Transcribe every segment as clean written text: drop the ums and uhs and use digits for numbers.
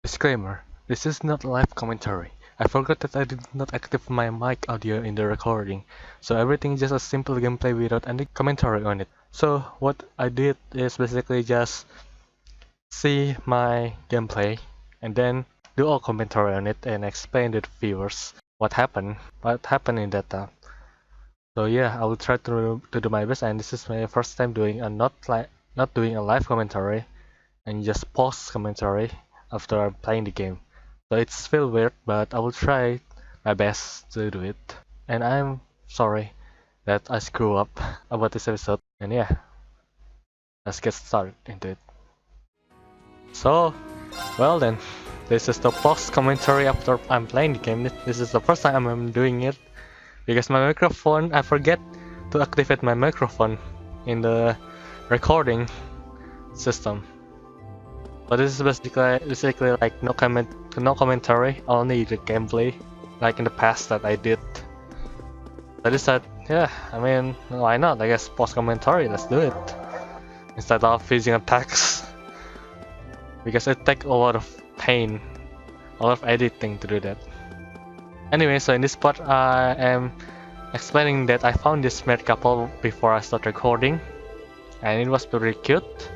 Disclaimer: this is not live commentary. I forgot that I did not activate my mic audio in the recording, so everything is just a simple gameplay without any commentary on it. So what I did is basically just see my gameplay and then do a commentary on it and explain to the viewers what happened in that time. So yeah, I will try to do my best, and this is my first time doing a not doing a live commentary and just post commentary after I'm playing the game. So it's feel weird, but I will try my best to do it. And I'm sorry that I screw up about this episode. And yeah, let's get started into it. So, well then, this is the post commentary after I'm playing the game. This is the first time I'm doing it because my microphone, I forget to activate my microphone in the recording system. But this is basically like no commentary, only the gameplay, like in the past that I did. I decided, yeah, I mean, why not? I guess post commentary, let's do it instead of using a text, because it takes a lot of pain, a lot of editing to do that. Anyway, so in this part, I am explaining that I found this married couple before I start recording, and it was pretty cute.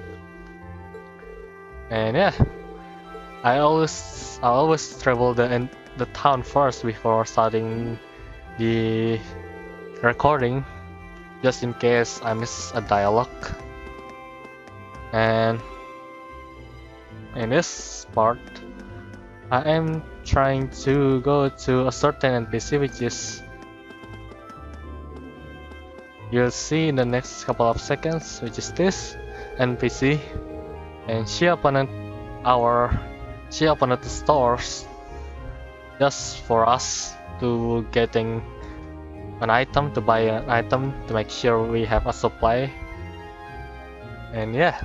And yeah, I always travel the town first before starting the recording, just in case I miss a dialogue. And in this part, I am trying to go to a certain NPC, which is you'll see in the next couple of seconds, which is this NPC. And she opened the stores just for us to getting an item, to buy an item to make sure we have a supply. And yeah,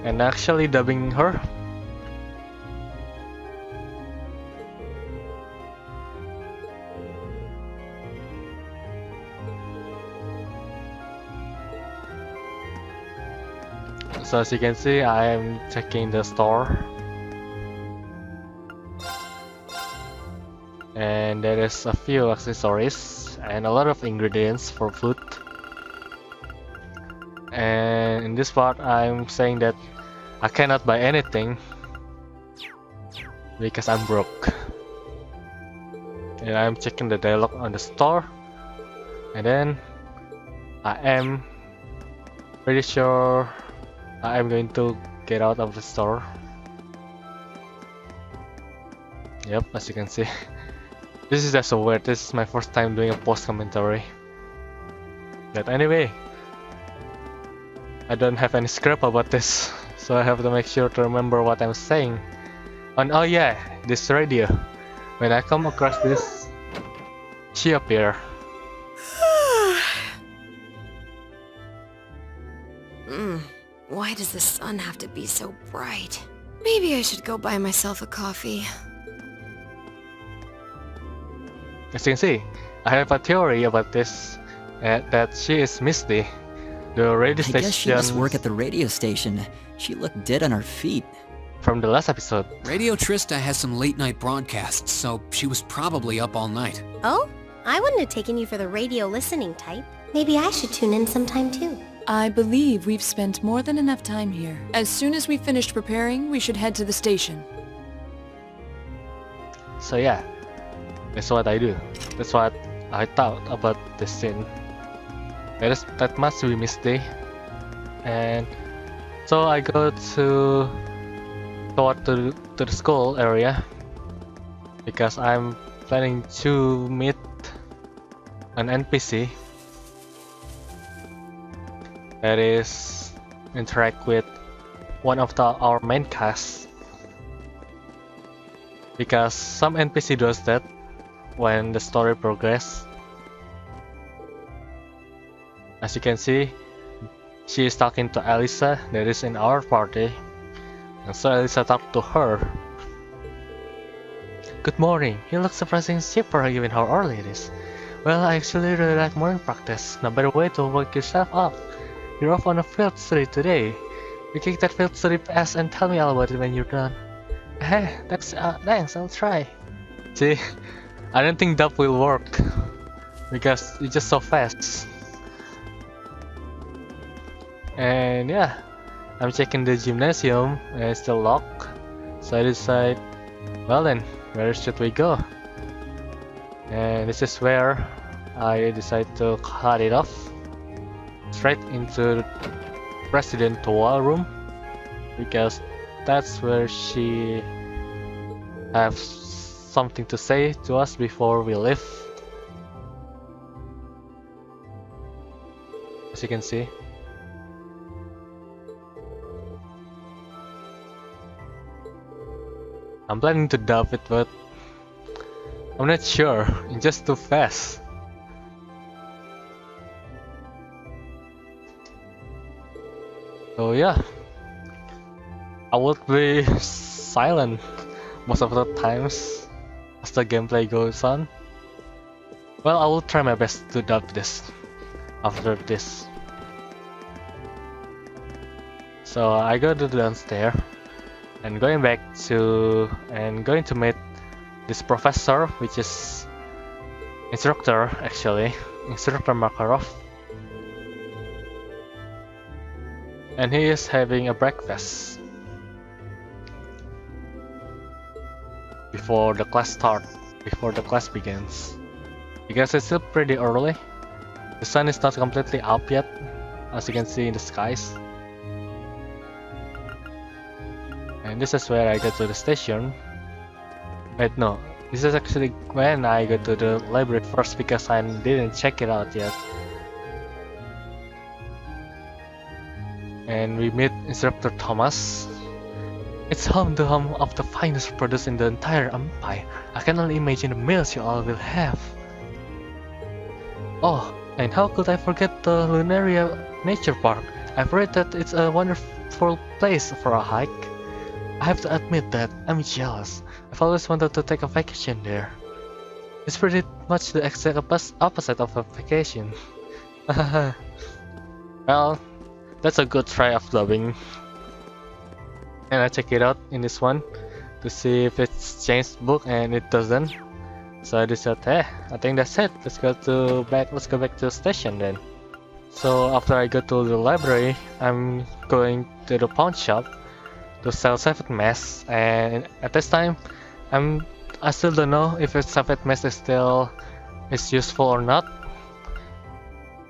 and actually dubbing her. So as you can see, I am checking the store, and there is a few accessories and a lot of ingredients for food. And in this part, I'm saying that I cannot buy anything because I'm broke. And I'm checking the dialogue on the store, and then I am pretty sure I'm going to get out of the store. Yep, as you can see. This is just so weird. This is my first time doing a post commentary. But anyway, I don't have any script about this, so I have to make sure to remember what I'm saying. And oh yeah, this radio. When I come across this, she appear. Why does the sun have to be so bright? Maybe I should go buy myself a coffee. As you can see, I have a theory about this, that she is Misty. The radio station. I guess she must work at the radio station. She looked dead on her feet. From the last episode. Radio Trista has some late-night broadcasts, so she was probably up all night. Oh? I wouldn't have taken you for the radio listening type. Maybe I should tune in sometime too. I believe we've spent more than enough time here. As soon as we've finished preparing, we should head to the station. So yeah, that's what I do. That's what I thought about this scene. That must be Misty. And so I go to the school area because I'm planning to meet an NPC that is interact with one of our main cast, because some NPC does that when the story progress. As you can see, she is talking to Elisa that is in our party, and so Elisa talked to her. Good morning, you look surprisingly chipper given how early it is. Well, I actually really like morning practice, no better way to wake yourself up. You're off on a field study today. You kick that field trip ass and tell me all about it when you're done. Hey, thanks, I'll try. See, I don't think that will work because it's just so fast. And yeah, I'm checking the gymnasium and it's still locked. So I decide, well then, where should we go? And this is where I decide to cut it off straight into the presidential room because that's where she have something to say to us before we leave. As you can see. I'm planning to dub it, but I'm not sure. It's just too fast. So yeah, I would be silent most of the times as the gameplay goes on. Well, I will try my best to dub this after this. So I go to the downstairs and going to meet this professor, which is instructor Makarov. And he is having a breakfast before the class begins. Because it's still pretty early. The sun is not completely up yet, as you can see in the skies. And this is where I go to the station. Wait, no. This is actually when I go to the library first because I didn't check it out yet. And we meet Instructor Thomas. It's home of the finest produce in the entire empire. I can only imagine the meals you all will have. Oh, and how could I forget the Lunaria Nature Park? I've read that it's a wonderful place for a hike. I have to admit that I'm jealous. I've always wanted to take a vacation there. It's pretty much the exact opposite of a vacation. Well, that's a good try of dubbing. And I check it out in this one to see if it's changed book, and it doesn't. So I decided, hey, I think that's it. Let's go back to the station then. So after I go to the library, I'm going to the pawn shop to sell Savage Mask, and at this time, I still don't know if a Savage Mask is useful or not.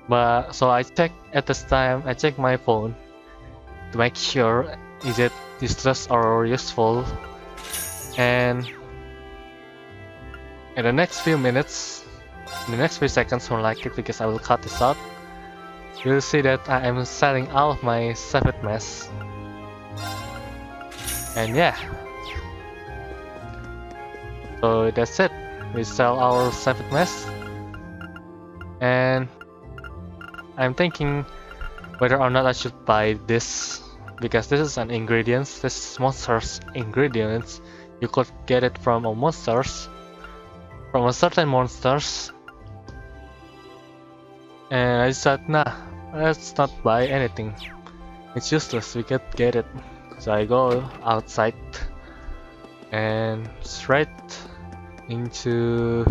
But so I check my phone to make sure is it useless or useful. And in the next few minutes, in the next few seconds more likely, because I will cut this out, you'll see that I am selling all of my Savage Mask. And yeah, so that's it. We sell our Savage Mask, and I'm thinking whether or not I should buy this, because this is an ingredients. This is monster's ingredients. You could get it from a certain monsters. And I said, nah, let's not buy anything. It's useless. We can't get it. So I go outside and straight into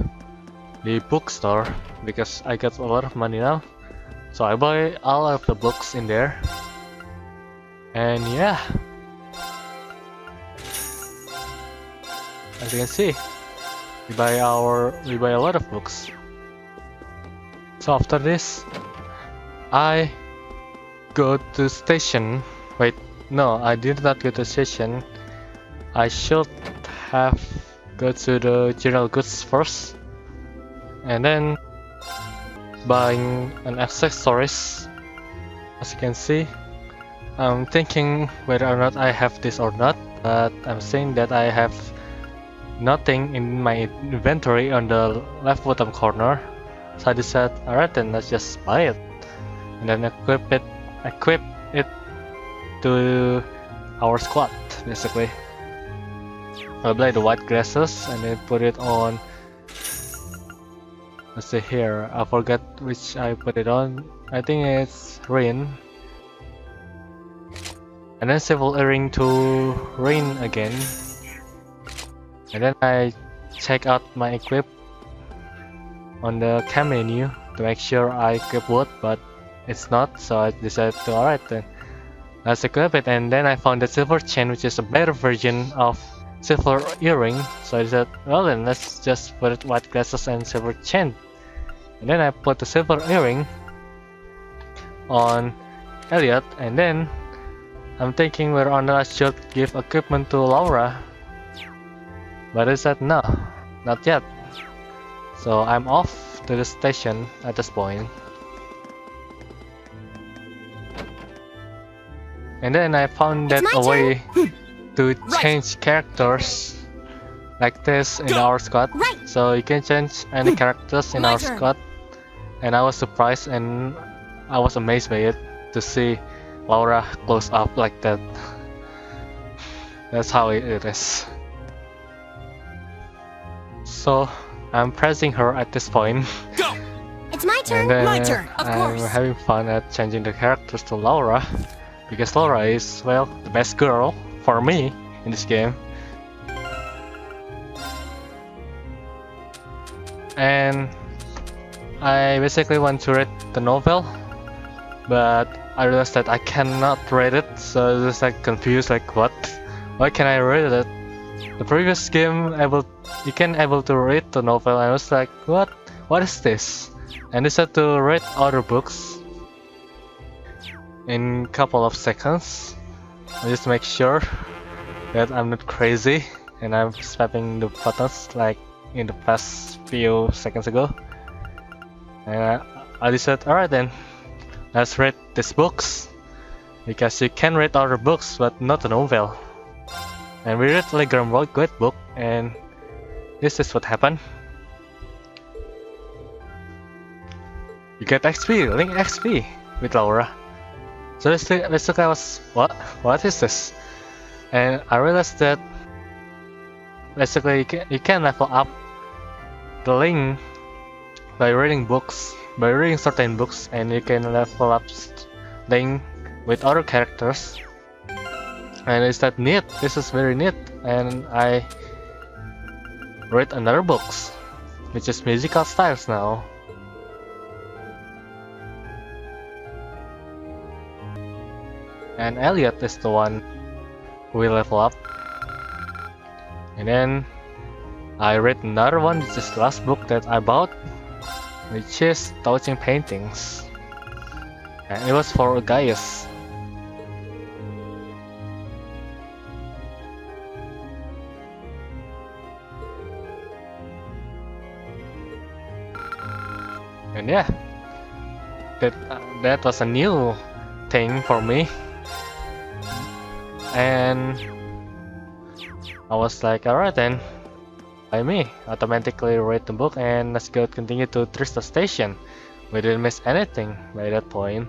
the bookstore because I got a lot of money now. So I buy all of the books in there. And yeah, as you can see, we buy a lot of books. So after this, I go to station. Wait, no, I did not go to station. I should have go to the general goods first, and then buying an accessories. As you can see, I'm thinking whether or not I have this or not, but I'm saying that I have nothing in my inventory on the left bottom corner. So I decided, alright then, let's just buy it, and then equip it to our squad, basically. I buy the white glasses and then put it on. Let's see here, I forgot which I put it on. I think it's Rin. and then Civil Earring to Rain again, and then I check out my equip on the cam menu to make sure I equip wood, but it's not, so I decided to alright then, let's equip it, and then I found the Silver Chain, which is a better version of Silver Earring, so I said, well then, let's just put white glasses and Silver Chain. And then I put the Silver Earring on Elliot, and then I'm thinking whether or not I should give equipment to Laura, but I said no, not yet. So I'm off to the station at this point. And then I found that a way to change characters like this in our squad. So you can change any characters in our squad. And I was surprised and I was amazed by it to see Laura close up like that. That's how it is. So I'm pressing her at this point. It's my turn. And then My turn, of I'm course. having fun at changing the characters to Laura, because Laura is, well, the best girl for me in this game. And I basically want to read the novel, but I realized that I cannot read it, so I was just like confused, like what? Why can I read it? The previous game you can able to read the novel, and I was like, what? What is this? And I decided to read other books in couple of seconds, just to make sure that I'm not crazy and I'm spamming the buttons like in the past few seconds ago. And I decided, alright then, let's read these books, because you can read other books but not a novel. And we read Telegram Guide book, and this is what happened. You get XP, link XP with Laura. So let's look at what is this? And I realized that basically you can level up the link by reading books, by reading certain books, and you can level up link with other characters. And is that neat? This is very neat. And I read another books, which is musical styles now. And Elliot is the one who will level up. And then I read another one, which is the last book that I bought, which is Touching Paintings. And it was for Gaius. And yeah, that was a new thing for me. And I was like, alright then, by me, automatically read the book and let's go continue to Trista Station. We didn't miss anything by that point.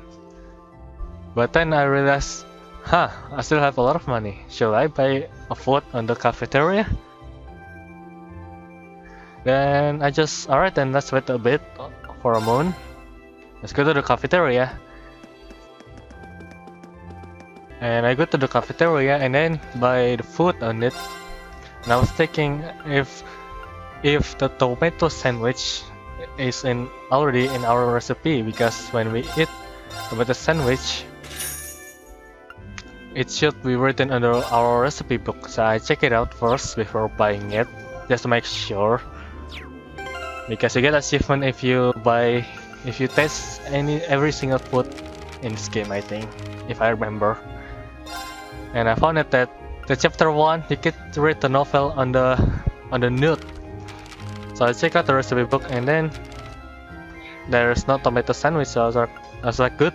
But then I realized, I still have a lot of money. Should I buy a food on the cafeteria? Then I just, alright then, let's wait a bit for a moment. Let's go to the cafeteria. And I go to the cafeteria and then buy the food on it. And I was thinking if the tomato sandwich is already in our recipe, because when we eat tomato sandwich, it should be written under our recipe book. So I check it out first before buying it, just to make sure. Because you get achievement if you taste every single food in this game, I think, if I remember. And I found out that the chapter 1 you can read the novel on the note. So I check out the recipe book and then there is no tomato sandwich, so I was like good,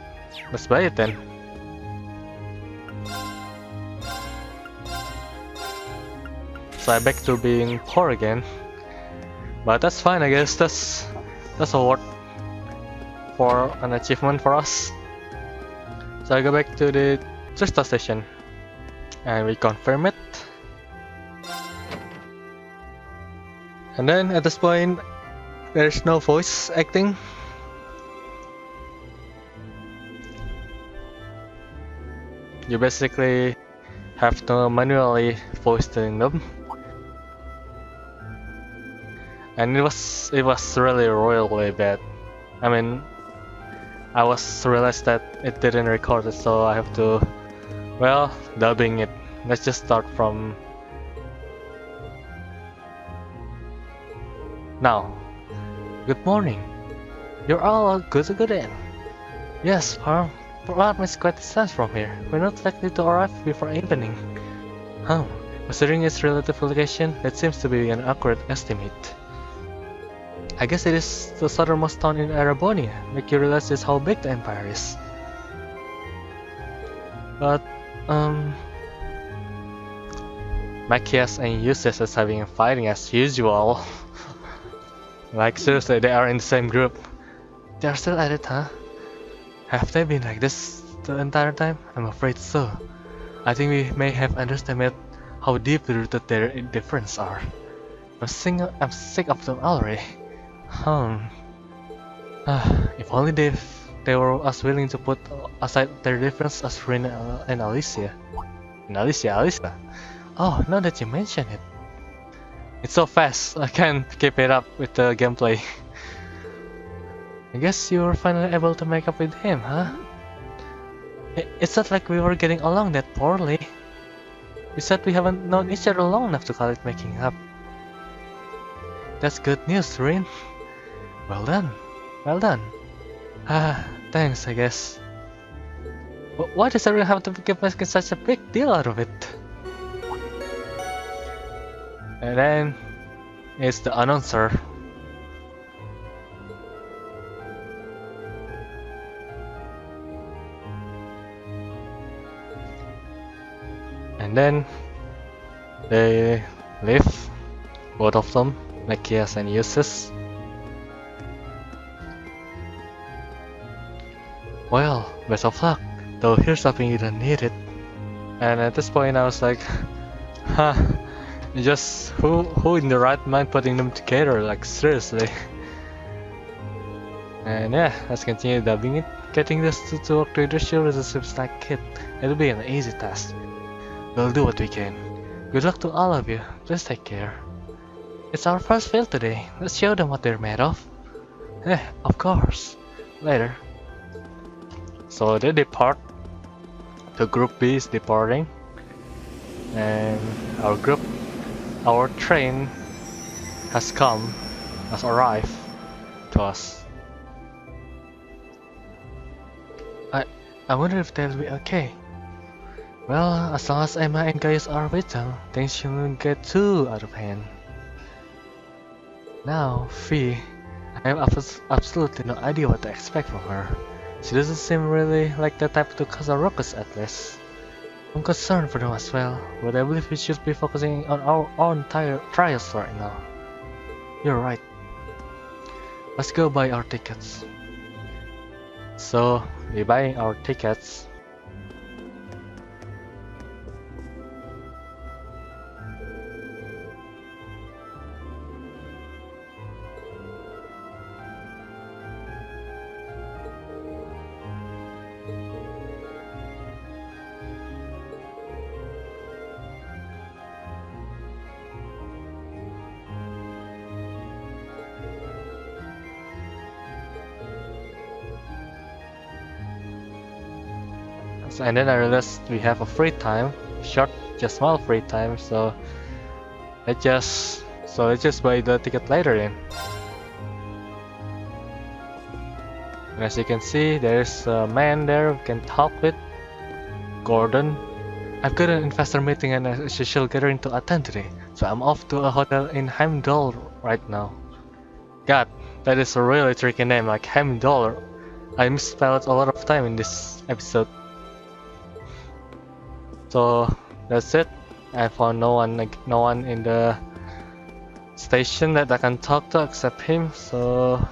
let's buy it then. So I back to being poor again. But that's fine, I guess that's a award for an achievement for us. So I go back to the Trista station and we confirm it. And then at this point there's no voice acting. you basically have to manually voice them, and it was really bad. I mean, I was realized that it didn't record it, so I have to, well, dubbing it. Let's just start from now. Good morning. You're all good again. Yes, farm. Farm is quite a distance from here. We're not likely to arrive before evening. Considering its relative location, that seems to be an accurate estimate. I guess it is the southernmost town in Arabonia. Make you realize just how big the empire is. But, Machias and Eustace is having a fighting as usual. Like seriously, they are in the same group. They are still at it, huh? Have they been like this the entire time? I'm afraid so. I think we may have underestimated how deeply rooted their differences are. I'm sick of them already. If only they were as willing to put aside their difference as Rin and Alicia. And Alicia. Oh, now that you mention it. It's so fast, I can't keep it up with the gameplay. I guess you were finally able to make up with him, huh? It's not like we were getting along that poorly. You said we haven't known each other long enough to call it making up. That's good news, Rin. Well done. Well done. Thanks, I guess. But why does everyone have to keep making such a big deal out of it? And then it's the announcer. And then they leave, both of them, Machias and Eustace. Well, best of luck, though here's something you don't need it. And at this point I was like, just who in the right mind putting them together, like seriously. And yeah, let's continue dubbing it. Getting this to work to the show seems like it'll be an easy task. We'll do what we can. Good luck to all of you, please take care. It's our first field today, let's show them what they're made of. Of course. Later. So they depart. The group B is departing. And our train has arrived to us. I wonder if they'll be okay. Well, as long as Emma and Gaius are with them, things shouldn't get too out of hand. Now, Fee, I have absolutely no idea what to expect from her. She doesn't seem really like the type to cause a ruckus at least. I'm concerned for them as well, but I believe we should be focusing on our own trials right now. You're right. Let's go buy our tickets. So, we're buying our tickets. And then I realized we have a free time, just small free time, so let's just buy the ticket later then. And as you can see, there's a man there we can talk with, Gordon. I've got an investor meeting and a social gathering to attend today, so I'm off to a hotel in Heimdall right now. God, that is a really tricky name, like Heimdall. I misspelled a lot of time in this episode. So that's it. I found no one in the station that I can talk to except him. So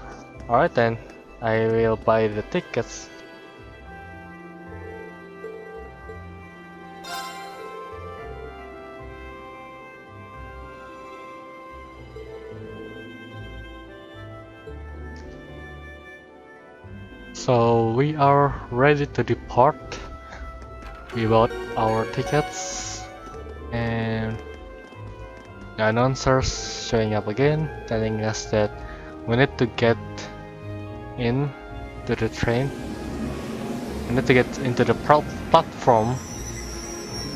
alright then, I will buy the tickets. So we are ready to depart. We bought our tickets, and the announcers showing up again, telling us that we need to get in to the train. We need to get into the platform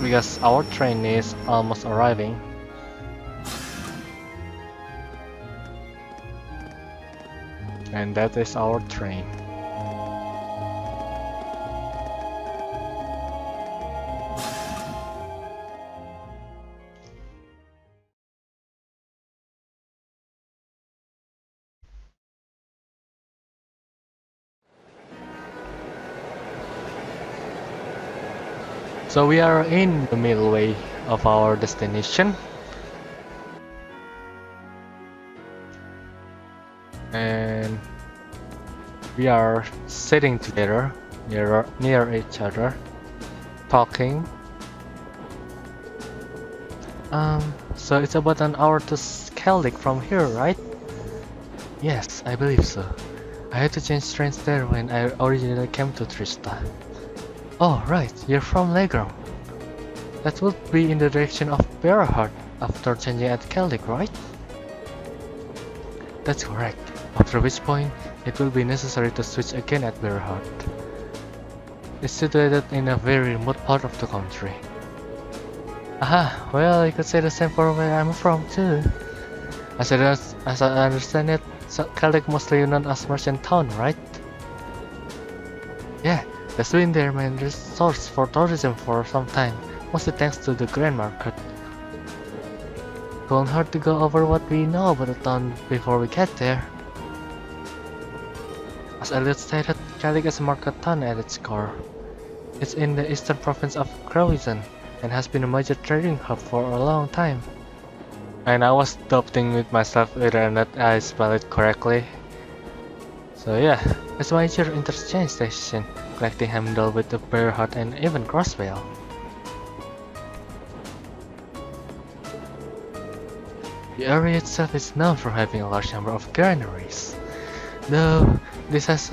because our train is almost arriving. And that is our train. So we are in the middle way of our destination. And we are sitting together near each other, talking. So it's about an hour to Celdic from here, right? Yes, I believe so. I had to change trains there when I originally came to Trista. Oh, right, you're from Legram. That would be in the direction of Berhard after changing at Celdic, right? That's correct. After which point, it will be necessary to switch again at Berhard. It's situated in a very remote part of the country. Aha, well, you could say the same for where I'm from too. As I understand it, Celdic mostly known as Merchant Town, right? Yeah, that's been their main source for tourism for some time, mostly thanks to the grain market. It won't hurt to go over what we know about the town before we get there. As Elliot stated, Celdic is a market town at its core. It's in the eastern province of Croatan and has been a major trading hub for a long time. And I was doubting with myself whether or not I spelled it correctly. So yeah, it's a major interchange station, connecting Hemdal with the Berhard and even Crossvale. The area itself is known for having a large number of granaries, though this has,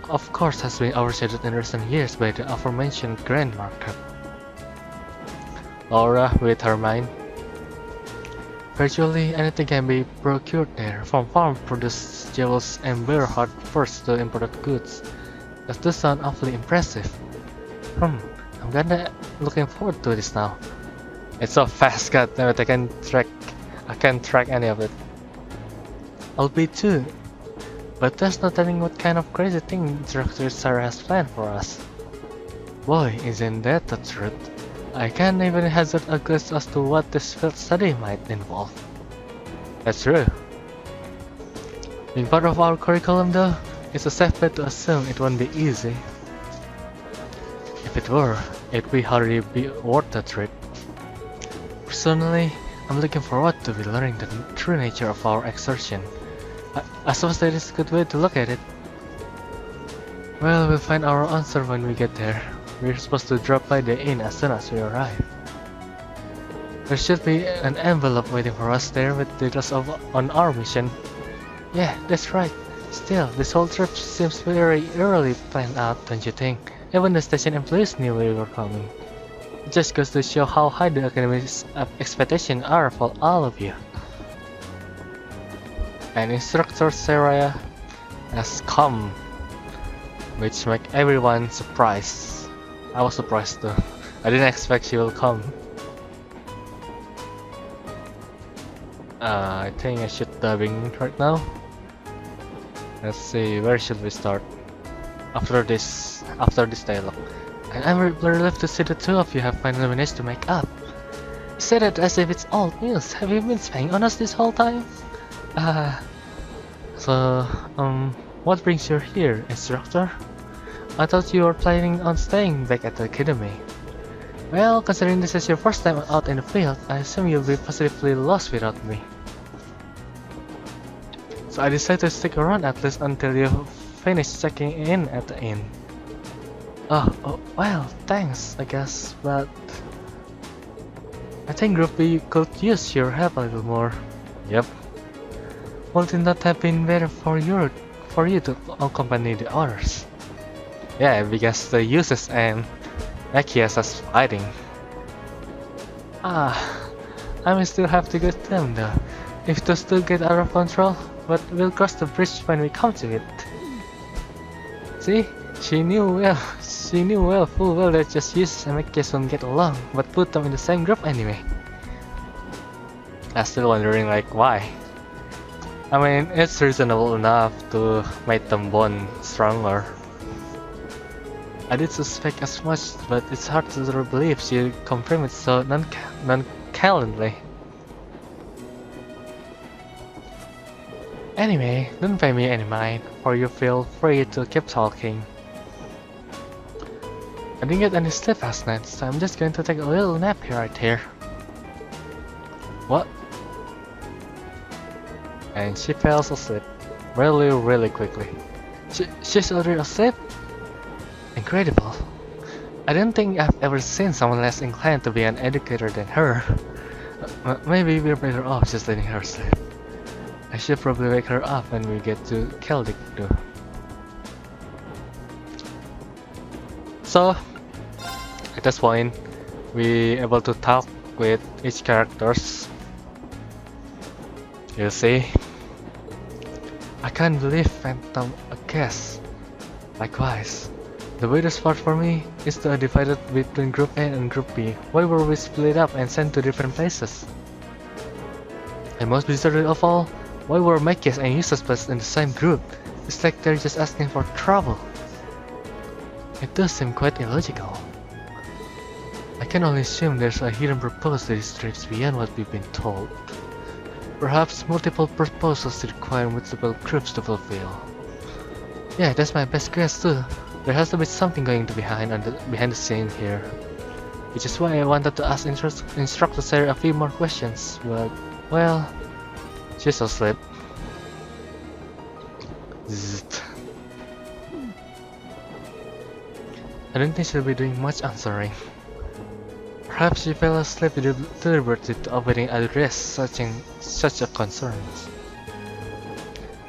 of course, has been overshadowed in recent years by the aforementioned grain market. Laura with her mine. Virtually anything can be procured there, from farm-produced jewels and Berhard first to imported goods. That does sound awfully impressive. I'm kinda looking forward to this now. It's so fast, goddammit, I can't track any of it. I'll be too. But there's no telling what kind of crazy thing Director Sarah has planned for us. Boy, isn't that the truth? I can't even hazard a guess as to what this field study might involve. That's true. Being part of our curriculum though, it's a safe bet to assume it won't be easy. If it were, it'd be hardly be worth the trip. Personally, I'm looking forward to be learning the true nature of our exertion. I suppose that is a good way to look at it. Well, we'll find our answer when we get there. We're supposed to drop by the inn as soon as we arrive. There should be an envelope waiting for us there with details on our mission. Yeah, that's right. Still, this whole trip seems very early planned out, don't you think? Even the station employees knew we were coming. It just goes to show how high the Academy's expectations are for all of you. And Instructor Sarah has come, which make everyone surprised. I was surprised too. I didn't expect she will come. I think I should dubbing right now. Let's see, where should we start? After this dialogue. And I'm relieved to see the two of you have finally managed to make up. You said it as if it's old news. Have you been spying on us this whole time? What brings you here, Instructor? I thought you were planning on staying back at the Academy. Well, considering this is your first time out in the field, I assume you'll be positively lost without me. So I decided to stick around at least until you finish checking in at the inn. Oh, well, thanks, I guess, but I think Group B could use your help a little more. Yep. Would it not have been better for you to accompany the others? Yeah, because the uses and Mackie has us fighting. Ah, I may still have to get them though. If those two get out of control, but we'll cross the bridge when we come to it. See? She knew full well that just Jesus and Mackie won't get along, but put them in the same group anyway. I'm still wondering like why. I mean, it's reasonable enough to make them bond stronger. I did suspect as much, but it's hard to believe she confirmed it so nonchalantly. Anyway, don't pay me any mind, or you feel free to keep talking. I didn't get any sleep last night, so I'm just going to take a little nap right here. What? And she fell asleep, really quickly. She's already asleep? Incredible. I don't think I've ever seen someone less inclined to be an educator than her. Maybe we're better off just letting her sleep. I should probably wake her up when we get to Celdic Town. So, at this point, we able to talk with each characters. You see, I can't believe Phantom a guess. Likewise, the weirdest part for me is the divided between Group A and Group B. Why were we split up and sent to different places? And most bizarre of all, why were Makias and Useless in the same group? It's like they're just asking for trouble. It does seem quite illogical. I can only assume there's a hidden purpose to these trips beyond what we've been told. Perhaps multiple purposes require multiple groups to fulfill. Yeah, that's my best guess too. There has to be something going to behind the scenes here. Which is why I wanted to ask Instructor Sarah a few more questions, but well, she's asleep. Zzzt. I don't think she'll be doing much answering. Perhaps she fell asleep deliberately to avoiding address such a concern.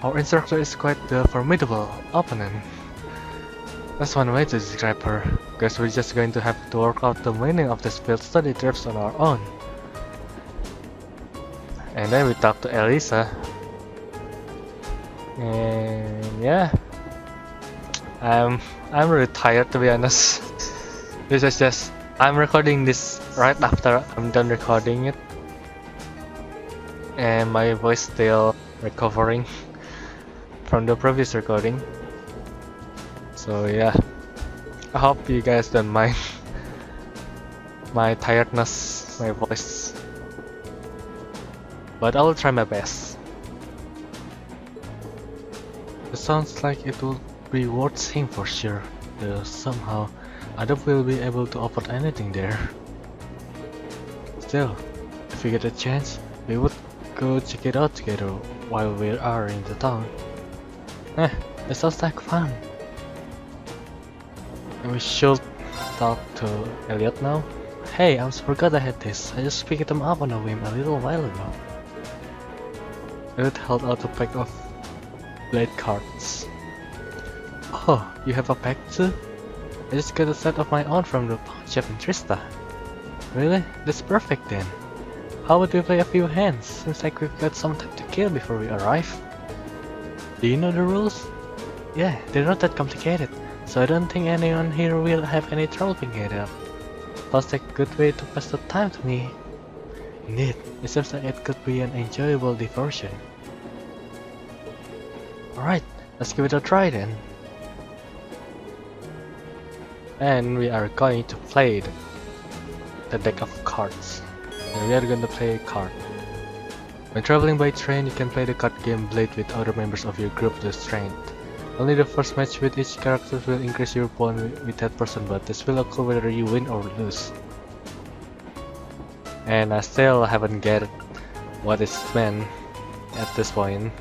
Our instructor is quite the formidable opponent. That's one way to describe her. Guess we're just going to have to work out the meaning of this field study trips on our own. And then we talk to Elisa. And yeah, I'm really tired to be honest. This is just I'm recording this right after I'm done recording it, and my voice still recovering from the previous recording. So yeah, I hope you guys don't mind my tiredness, my voice, but I will try my best. It sounds like it will be worth seeing for sure, though somehow I doubt we'll be able to afford anything there. Still, if we get a chance, we would go check it out together while we are in the town. It sounds like fun. And we should talk to Elliot now. Hey, I forgot I had this. I just picked them up on a whim a little while ago. Elliot held out a pack of blade cards. Oh, you have a pack too? I just got a set of my own from the pawn shop in Trista. Really? That's perfect then. How about we play a few hands? Seems like we've got some time to kill before we arrive. Do you know the rules? Yeah, they're not that complicated, so I don't think anyone here will have any trouble picking it up. Sounds like a good way to pass the time to me. Indeed, it seems like it could be an enjoyable diversion. Alright, let's give it a try then. And we are going to play the deck of cards. And we are going to play a card. When traveling by train, you can play the card game Blade with other members of your group to strength. Only the first match with each character will increase your bond with that person, but this will occur whether you win or lose. And I still haven't get what is meant at this point.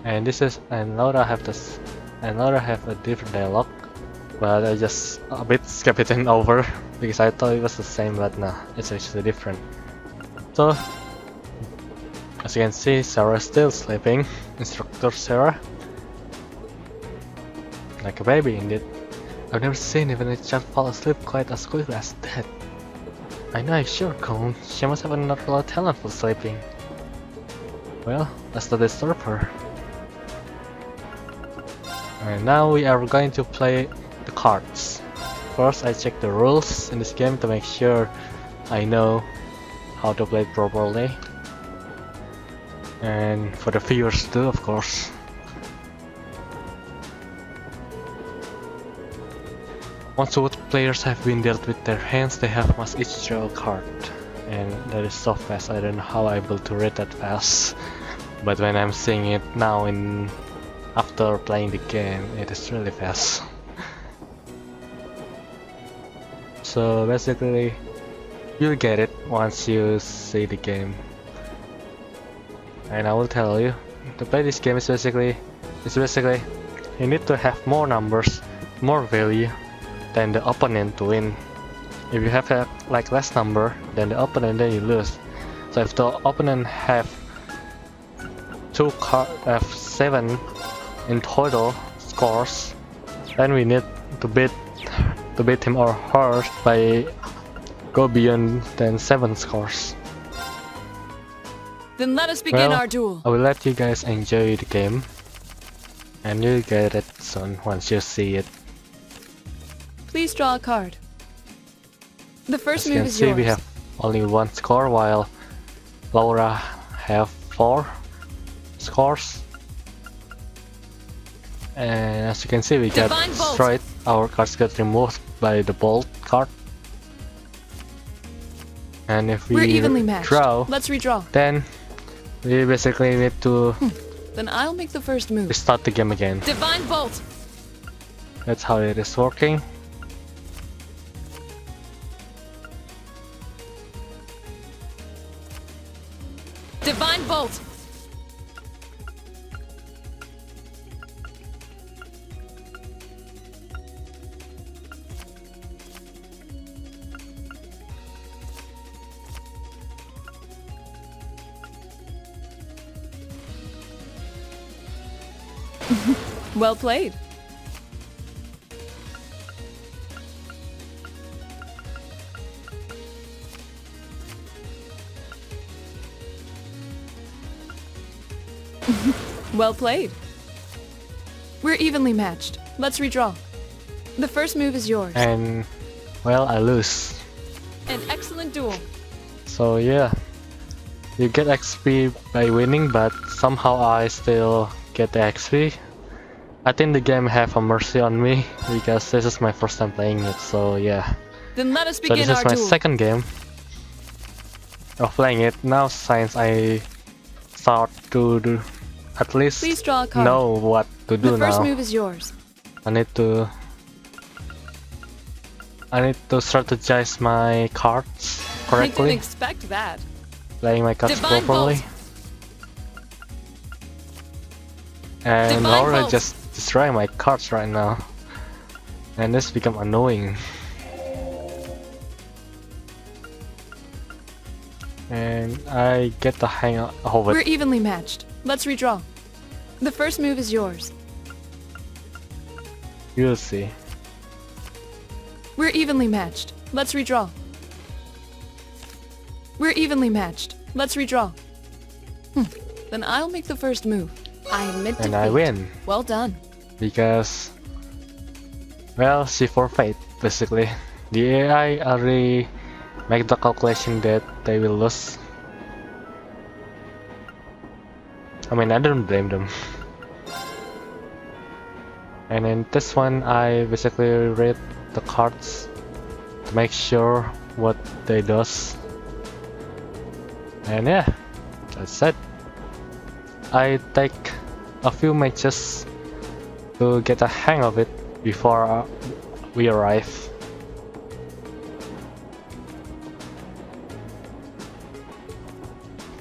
And this is, and Laura have this, and Laura have a different dialogue, but I just a bit skip it over. because I thought it was the same, but nah, it's actually different. So, as you can see, Sarah is still sleeping. Instructor Sarah. Like a baby indeed. I've never seen even a child fall asleep quite as quickly as that. I know I sure can't. She must have a natural talent for sleeping. Well, let's not disturb her. And now we are going to play the cards. First, I check the rules in this game to make sure I know how to play it properly. And for the viewers too, of course. Once both players have been dealt with their hands, they must each draw a card. And that is so fast, I don't know how I'm able to read that fast. But when I'm seeing it now after playing the game, it is really fast. So basically, you'll get it once you see the game. And I will tell you, to play this game is basically you need to have more numbers, more value than the opponent to win. If you have like less number than the opponent, then you lose. So if the opponent have 7 in total scores, then we need to beat him or her by go beyond than 7 scores. Then let us begin Well, our duel. I will let you guys enjoy the game, and you'll get it soon once you see it. Please draw a card. The first As you move can is see, yours. we have only 1 score, while Laura have 4 scores. And as you can see, we got Divine Bolt. destroyed. Our cards got removed by the bolt card. And if We're we evenly matched. draw, Let's redraw. then we basically need to Then I'll make the first move. restart the game again. Divine Bolt. That's how it is working. Divine Bolt. Well played. Well played. We're evenly matched. Let's redraw. The first move is yours. And well, I lose. An excellent duel. So yeah, you get XP by winning, but somehow I still get the XP. I think the game have a mercy on me because this is my first time playing it. So yeah. Then let us So begin this is our my duel. second game of playing it. Now since I start to at least Please draw a card. know what to do The first now. move is yours. I need to strategize my cards I correctly, didn't expect that. playing my cards Divine properly. Bolt. And Divine Laura Bolt. just destroying my cards right now, and this become annoying. And I get the hang of We're it. evenly matched. Let's redraw. The first move is yours. You'll see. We're evenly matched. Let's redraw. We're evenly matched. Let's redraw. Then I'll make the first move. I admit And defeat. I win Well done. because, well, she forfeit basically. The AI already make the calculation that they will lose. I mean, I don't blame them. And in this one, I basically read the cards to make sure what they does. And yeah, that's it. I take a few matches to get a hang of it before we arrive.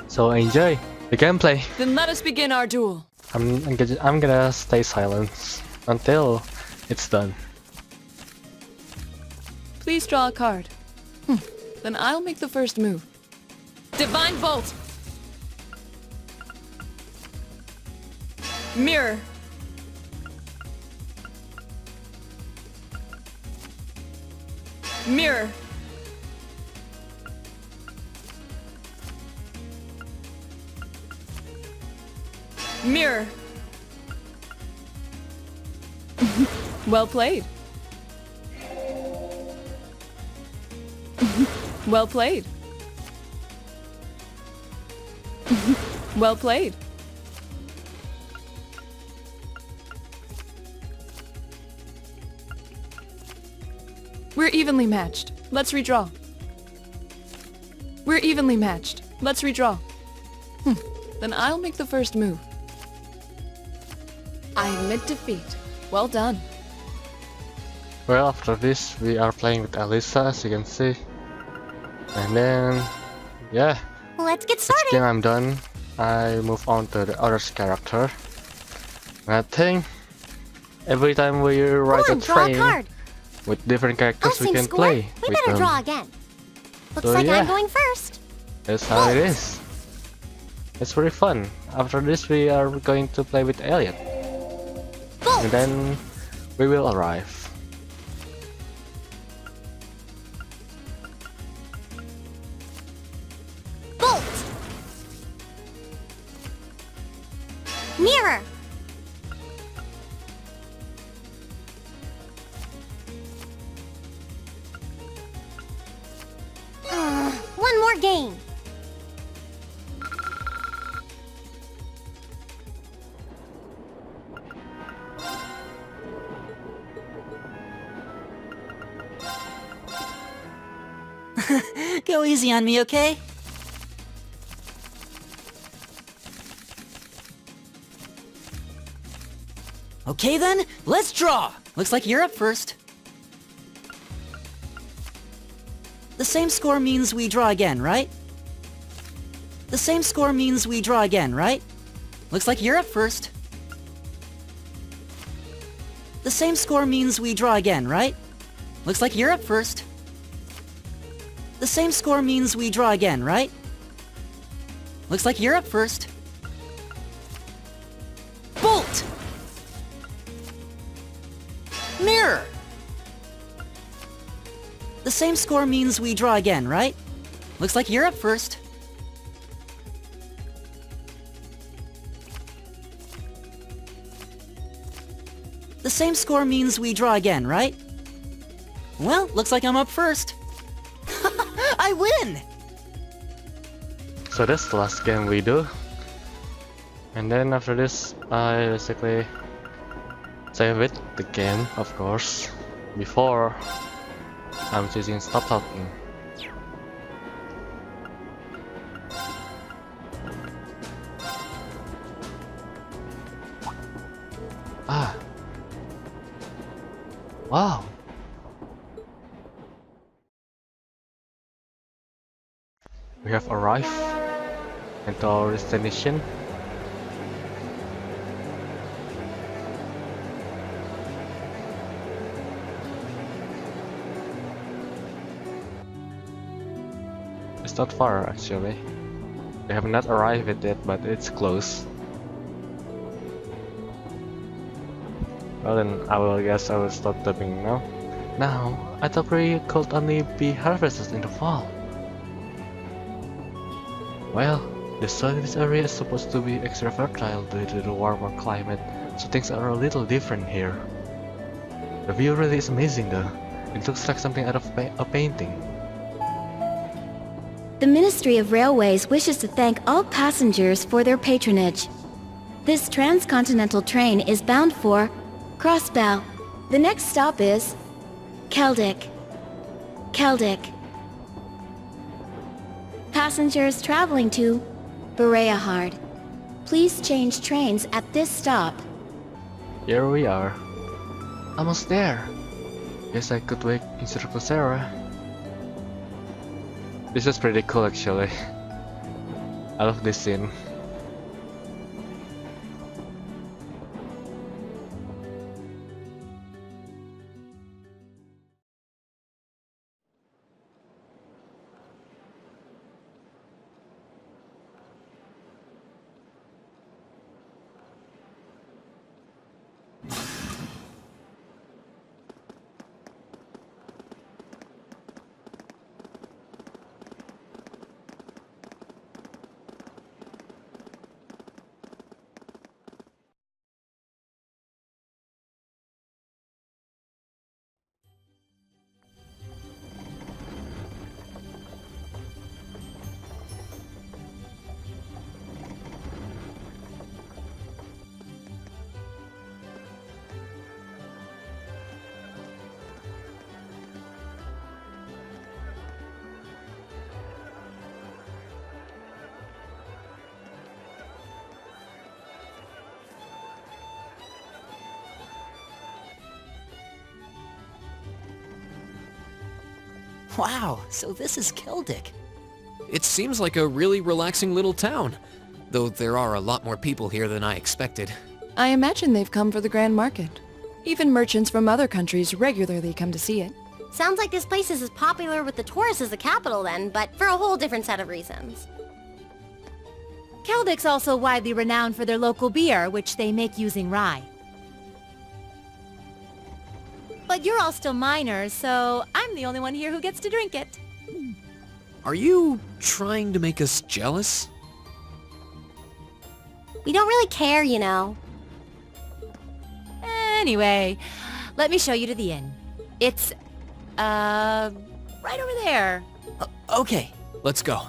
So enjoy the gameplay. Then let us begin our duel. I'm gonna stay silent until it's done. Please draw a card. Then I'll make the first move. Divine Bolt! Mirror. Mirror. Mirror. Well played. Well played. Well played. We're evenly matched. Let's redraw. We're evenly matched. Let's redraw. Then I'll make the first move. I admit defeat. Well done. Well, after this, we are playing with Elisa, as you can see. And then, yeah, Let's get this started. game I'm done. I move on to the other character. And I think every time we write Come on, a draw a train card. with different characters, I'll we sing can score. play We with better them. draw again. Looks So like yeah. I'm going first. That's how it is. It's very fun. After this, we are going to play with Elliot. Bolt. And then we will arrive. Bolt. Mirror. One more game. Go easy on me, okay? Okay then, let's draw! Looks like you're up first. The same score means we draw again, right? The same score means we draw again, right? Looks like you're up first. The same score means we draw again, right? Looks like you're up first. The same score means we draw again, right? Looks like you're up first. Bolt! Mirror! The same score means we draw again, right? Looks like you're up first. The same score means we draw again, right? Well, looks like I'm up first. I win! So that's the last game we do. And then after this, I basically save it, the game, of course, before I'm choosing stop talking. Ah. Wow. We have arrived at our destination. It's not far actually. We have not arrived at it, but it's close. Well then, I guess I will stop dubbing now. Now, I thought we could only be harvested in the fall. Well, the soil in this area is supposed to be extra fertile due to the warmer climate, so things are a little different here. The view really is amazing though. It looks like something out of a painting. The Ministry of Railways wishes to thank all passengers for their patronage. This transcontinental train is bound for Crossbow. The next stop is Celdic. Celdic. Passengers traveling to Bereahard, please change trains at this stop. Here we are. Almost there. Guess I could wait in Circle Sarah. This is pretty cool actually. I love this scene. Wow, so this is Celdic. It seems like a really relaxing little town, though there are a lot more people here than I expected. I imagine they've come for the Grand Market. Even merchants from other countries regularly come to see it. Sounds like this place is as popular with the tourists as the capital then, but for a whole different set of reasons. Celdic's also widely renowned for their local beer, which they make using rye. But you're all still minors, so I'm the only one here who gets to drink it. Are you trying to make us jealous? We don't really care, you know. Anyway, let me show you to the inn. It's, right over there. Okay. Let's go.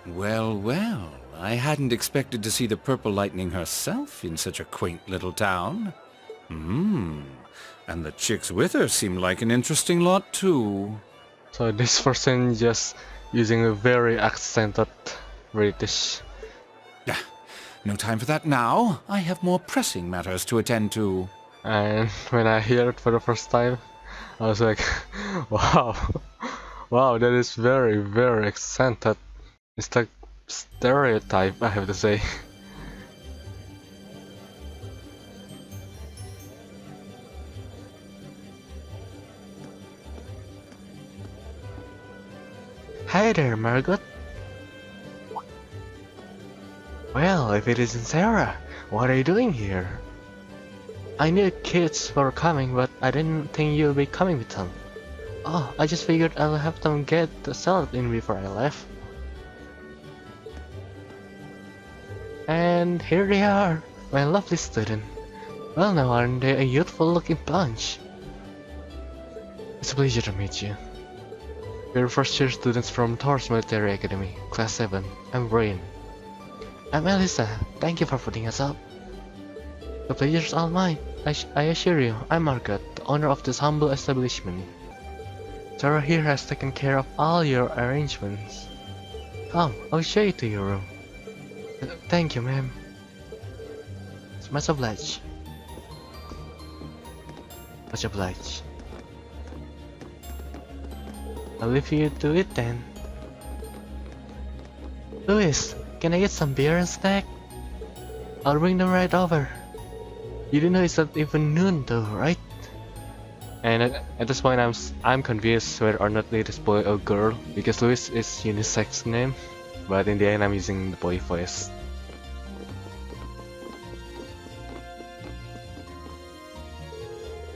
Well, well, I hadn't expected to see the Purple Lightning herself in such a quaint little town. And the chicks with her seem like an interesting lot too. So this person just using a very accented British. No time for that now. I have more pressing matters to attend to. And when I hear it for the first time, I was like, wow, wow, that is very, very accented. It's like stereotype, I have to say. Hi there, Margot. Well, if it isn't Sarah, what are you doing here? I knew kids were coming, but I didn't think you'd be coming with them. Oh, I just figured I'll have them get the salad in before I left. And here they are, my lovely student. Well now, aren't they a youthful looking bunch? It's a pleasure to meet you. We're first year students from Thor's Military Academy, Class 7. I'm Brian. I'm Elisa, thank you for putting us up. The pleasure's all mine. I assure you, I'm Margaret, the owner of this humble establishment. Sarah here has taken care of all your arrangements. Come, I'll show you to your room. Thank you, ma'am. It's much obliged. Much obliged. I'll leave you to it then. Louis, can I get some beer and snack? I'll bring them right over. You didn't know it's not even noon though, right? And at this point I'm confused whether or not it is boy or girl, because Louis is unisex name. But in the end, I'm using the boy voice.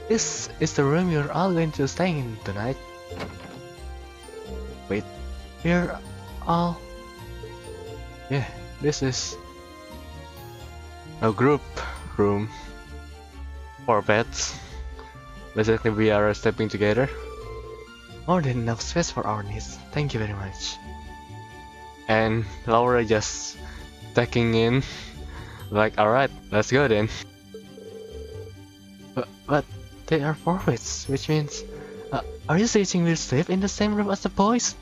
This is the room you're all going to stay in tonight. Wait, we're all... Yeah, this is a group room. 4 beds. Basically, we are sleeping together. More than enough space for our needs. Thank you very much. And Laura just taking in, like, alright, let's go then. But they are forwards, which means, are you saying we'll sleep in the same room as the boys?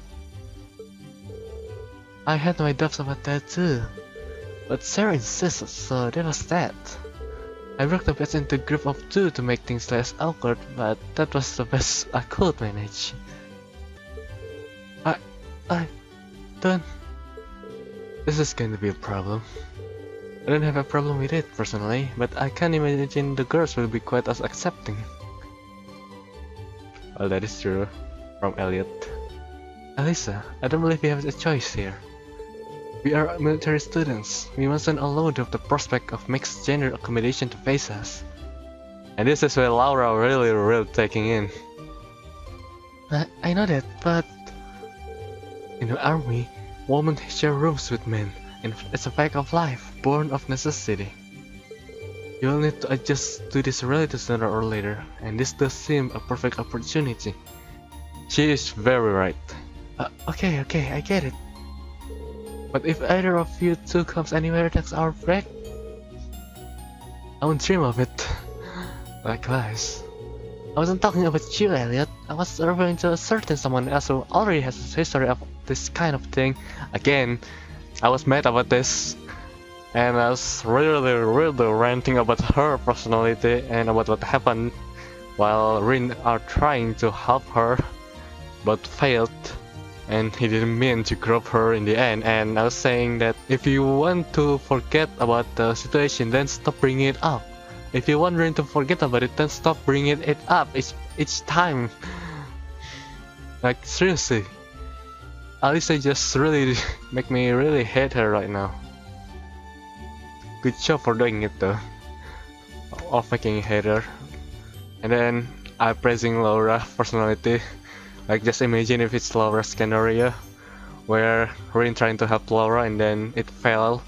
I had my doubts about that too, but Sarah insisted, so that was that. I broke the beds into a group of 2 to make things less awkward, but that was the best I could manage. I don't... This is going to be a problem. I don't have a problem with it personally, but I can't imagine the girls will be quite as accepting. Well, that is true. From Elliot. Elisa, I don't believe we have a choice here. We are military students. We mustn't allow the prospect of mixed gender accommodation to face us. And this is where Laura really taking in. I know that, but in the army, women share rooms with men, and it's a fact of life, born of necessity. You'll need to adjust to this reality sooner or later, and this does seem a perfect opportunity. She is very right. Okay, I get it. But if either of you 2 comes anywhere that's our break, I won't dream of it. Likewise. I wasn't talking about you, Elliot. I was referring to a certain someone else who already has a history of this kind of thing. Again, I was mad about this. And I was really ranting about her personality and about what happened while Rin are trying to help her but failed, and he didn't mean to grab her in the end. And I was saying that if you want to forget about the situation, then stop bringing it up. If you want Rin to forget about it, then stop bringing it up each time. Like seriously, Alisa just really make me really hate her right now. Good job for doing it though, of making hate her. And then I'm praising Laura's personality. Like just imagine if it's Laura's scenario, where Rin trying to help Laura and then it fell,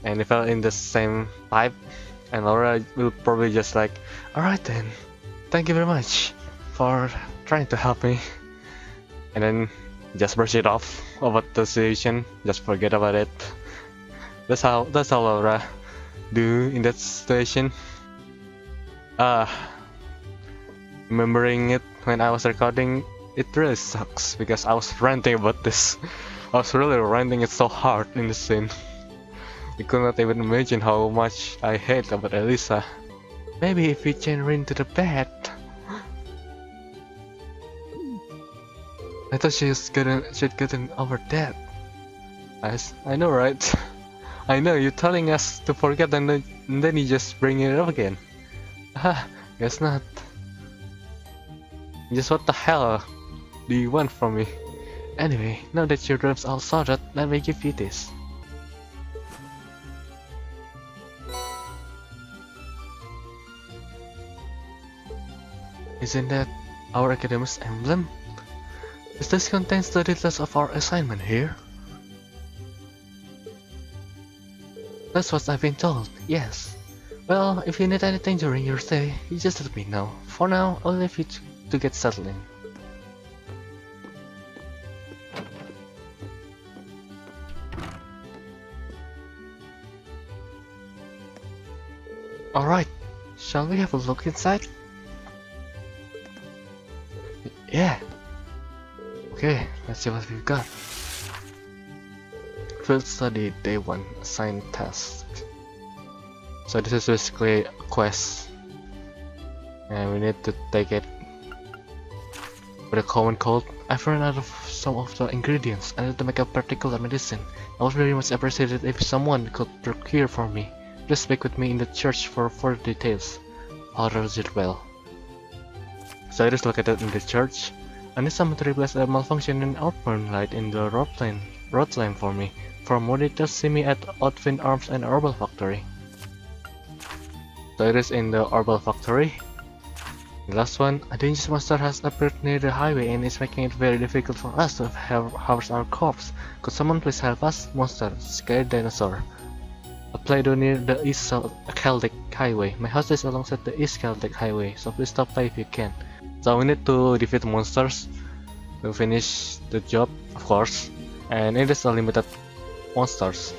and it fell in the same pipe, and Laura will probably just like, alright then, thank you very much for trying to help me, and then just brush it off about the situation, just forget about it. That's how Laura do in that situation. Remembering it when I was recording, it really sucks because I was ranting about this. I was really ranting it so hard in the scene. You could not even imagine how much I hate about Elisa. Maybe if we chain Rin to the bed. I thought she'd gotten over that. I know, right? I know, you're telling us to forget and then you just bring it up again. Haha, guess not. Just what the hell do you want from me? Anyway, now that your dreams all sorted, let me give you this. Isn't that our academy's emblem? Does this contain the details of our assignment here? That's what I've been told, yes. Well, if you need anything during your stay, you just let me know. For now, I'll leave you to get settled in. Alright, shall we have a look inside? Yeah. Okay, let's see what we've got. Field study day 1, assigned task. So this is basically a quest, and we need to take it with a common cold. I've run out of some of the ingredients I need to make a particular medicine. I would very much appreciate it if someone could procure for me. Please speak with me in the church for further details. Father Zirwell. So it is located in the church. I need someone to replace a malfunctioning outbound light in the road lamp for me. For more details, see me at Outfin Arms and Herbal Factory. So it is in the Herbal Factory. The last one, a dangerous monster has appeared near the highway and is making it very difficult for us to house our corpse. Could someone please help us? Monster, scary dinosaur. A Play-Doh near the East Celdic Highway. My house is alongside the East Celdic Highway, so please stop by if you can. So we need to defeat monsters to finish the job, of course, and it is a limited monsters.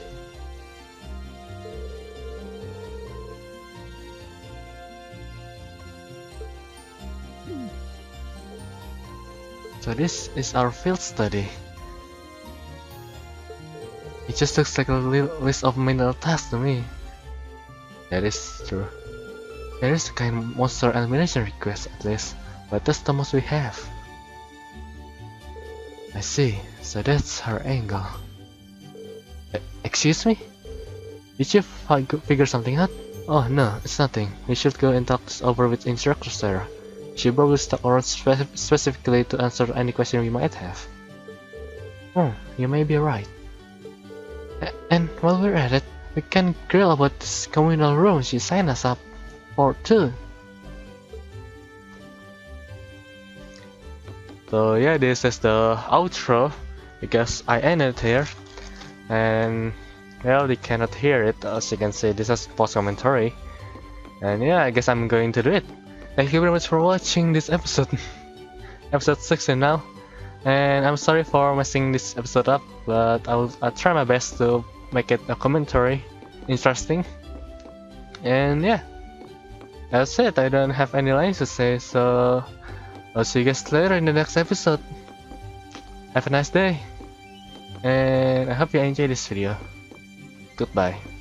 So this is our field study. It just looks like a little list of menial tasks to me. That is true. There is a kind monster elimination request at least, but that's the most we have. I see, so that's her angle. Excuse me? Did you figure something out? Oh no, it's nothing. We should go and talk this over with Instructor Sarah. She probably stuck around specifically to answer any question we might have. Oh, you may be right. And while we're at it, we can grill about this communal room she signed us up for too. So yeah, this is the outro because I ended here, and well, they cannot hear it. As you can see, this is post commentary, and yeah, I guess I'm going to do it. Thank you very much for watching this episode, episode 16 now, and I'm sorry for messing this episode up, but I'll try my best to make it a commentary interesting, and yeah, That's it, I don't have any lines to say, so I'll see you guys later in the next episode. Have a nice day, and I hope you enjoy this video. Goodbye.